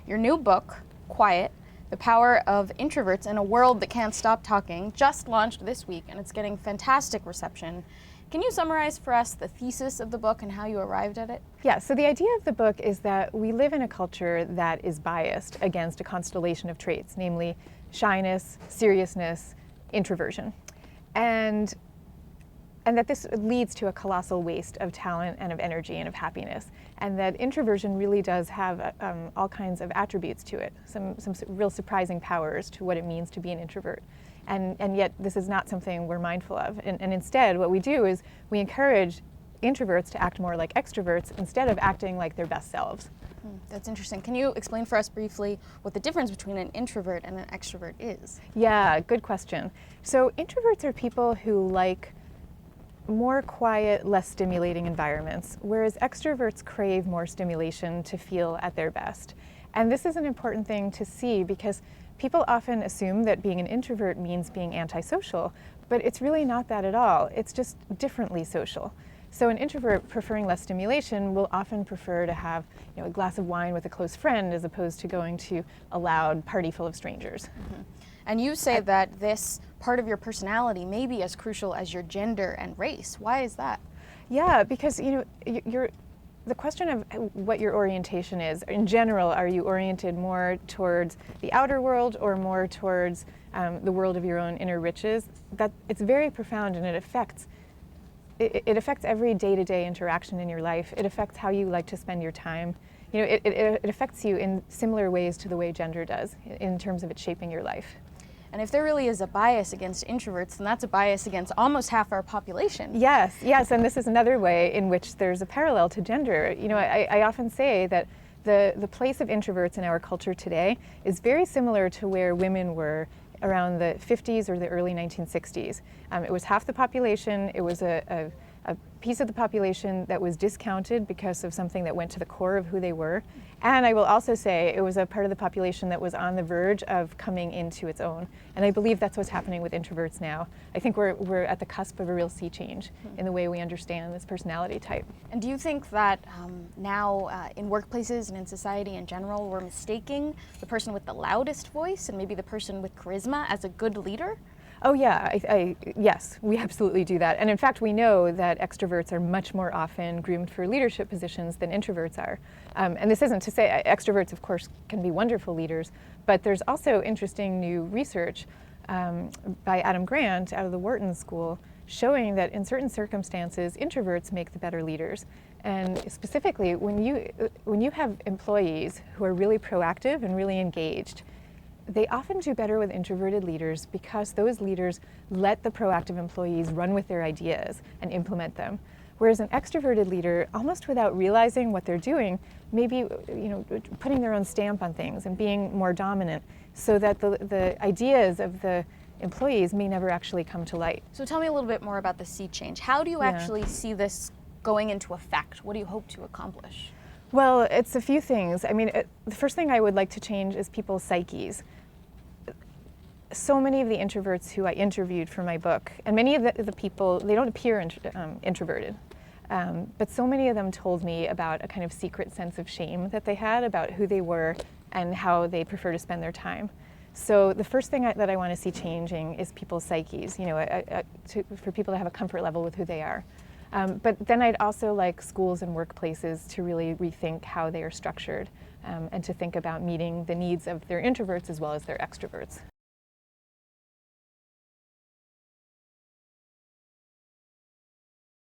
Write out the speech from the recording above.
Your new book, Quiet, The Power of Introverts in a World That Can't Stop Talking, just launched this week, and it's getting fantastic reception. Can you summarize for us the thesis of the book and how you arrived at it? Yeah, so the idea of the book is that we live in a culture that is biased against a constellation of traits, namely shyness, seriousness, introversion. And that this leads to a colossal waste of talent and of energy and of happiness. And that introversion really does have all kinds of attributes to it, some real surprising powers to what it means to be an introvert. And yet this is not something we're mindful of. And instead what we do is we encourage introverts to act more like extroverts instead of acting like their best selves. That's interesting. Can you explain for us briefly what the difference between an introvert and an extrovert is? Yeah, good question. So introverts are people who like more quiet, less stimulating environments, whereas extroverts crave more stimulation to feel at their best. And this is an important thing to see because people often assume that being an introvert means being antisocial, but it's really not that at all. It's just differently social. So an introvert preferring less stimulation will often prefer to have, a glass of wine with a close friend as opposed to going to a loud party full of strangers. Mm-hmm. And you say that this part of your personality may be as crucial as your gender and race. Why is that? Yeah, because the question of what your orientation is, in general, are you oriented more towards the outer world or more towards the world of your own inner riches? That it's very profound, and it affects every day-to-day interaction in your life. It affects how you like to spend your time. It affects you in similar ways to the way gender does in terms of it shaping your life. And if there really is a bias against introverts, then that's a bias against almost half our population. Yes, and this is another way in which there's a parallel to gender. I often say that the place of introverts in our culture today is very similar to where women were around the 50s or the early 1960s. It was half the population. It was a piece of the population that was discounted because of something that went to the core of who they were. And I will also say it was a part of the population that was on the verge of coming into its own. And I believe that's what's happening with introverts now. I think we're at the cusp of a real sea change in the way we understand this personality type. And do you think that now in workplaces and in society in general, we're mistaking the person with the loudest voice and maybe the person with charisma as a good leader? Oh yeah, yes, we absolutely do that. And in fact, we know that extroverts are much more often groomed for leadership positions than introverts are. And this isn't to say extroverts, of course, can be wonderful leaders, but there's also interesting new research by Adam Grant out of the Wharton School showing that in certain circumstances, introverts make the better leaders. And specifically, when you have employees who are really proactive and really engaged, they often do better with introverted leaders because those leaders let the proactive employees run with their ideas and implement them. Whereas an extroverted leader, almost without realizing what they're doing, maybe putting their own stamp on things and being more dominant so that the ideas of the employees may never actually come to light. So tell me a little bit more about the sea change. How do you actually see this going into effect? What do you hope to accomplish? Well, it's a few things. I mean, the first thing I would like to change is people's psyches. So many of the introverts who I interviewed for my book, and many of the people, they don't appear introverted, but so many of them told me about a kind of secret sense of shame that they had about who they were and how they prefer to spend their time. So the first thing that I want to see changing is people's psyches, for people to have a comfort level with who they are. But then I'd also like schools and workplaces to really rethink how they are structured and to think about meeting the needs of their introverts as well as their extroverts.